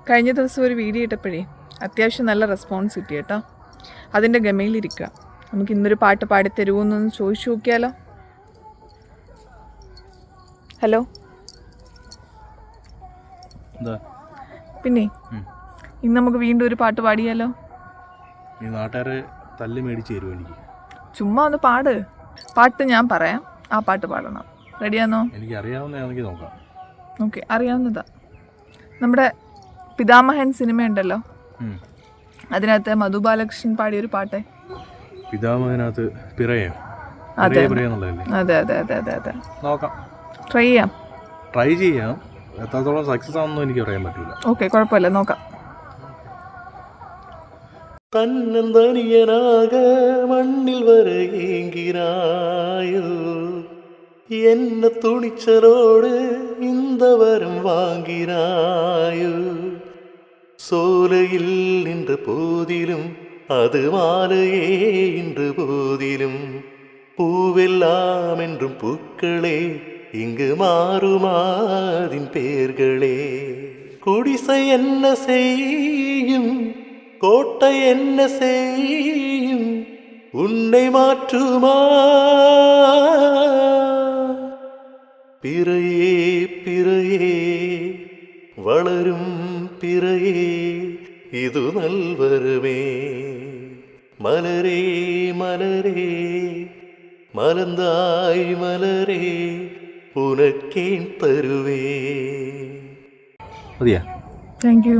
കഴിഞ്ഞ ദിവസം ഒരു വീഡിയോ ഇട്ടപ്പോഴേ അത്യാവശ്യം നല്ല റെസ്പോൺസ് കിട്ടി കേട്ടോ. അതിൻ്റെ ഗമയിലിരിക്കുക. നമുക്ക് ഇന്നൊരു പാട്ട് പാടിത്തരുമോന്നൊന്ന് ചോദിച്ചു നോക്കിയാലോ? ഹലോ. പിന്നെ ഇന്ന് നമുക്ക് വീണ്ടും ഒരു പാട്ട് പാടിയാലോ? നാട്ടുകാരെ തല്ലി മേടിച്ച് തരുമോ എനിക്ക്? ചുമ്മാ ഒന്ന് പാട്. പാട്ട് ഞാൻ പറയാം, ആ പാട്ട് പാടണം. റെഡിയാണോ? എനിക്ക് അറിയാവുന്നതാണെങ്കിൽ നോക്കാം. ഓക്കെ, അറിയാവുന്നതാ. നമ്മുടെ പിതാമഹൻ സിനിമയുണ്ടല്ലോ, അതിനകത്ത് മധു ബാലകൃഷ്ണൻ പാടിയൊരു പാട്ട്. പിതാമഹനകത്ത് പിറയോ? അതെ അതെ അതെ അതെ അതെ അതെ. നോക്കാം, ട്രൈ ചെയ്യാം. എത്രത്തോളം സക്സസ് ആണെന്നോ എനിക്ക് പറയാൻ പറ്റില്ല. ഓക്കെ, കുഴപ്പമില്ല, നോക്കാം. തന്നന്തനിയനാക മണ്ണിൽ വരേങ്കിനായോ என்ன துணிச்சலோடு இந்த வரம் வாங்கினாயோ சோலையில் நின்ற போதிலும் அது மாலையே இன்று போதிலும் பூவெல்லாம் என்றும் பூக்களே இங்கு மாறுமாதின் பேர்களே குடிசை என்ன செய்யும் கோட்டை என்ன செய்யும் உன்னை மாற்றுமா பிறையே பிறையே வளரும் பிறையே இது நல்வருமே மலரே மலரே மலர்ந்தாய் மலரே உனக்கேன் தருவே. മതിയാ? Thank you.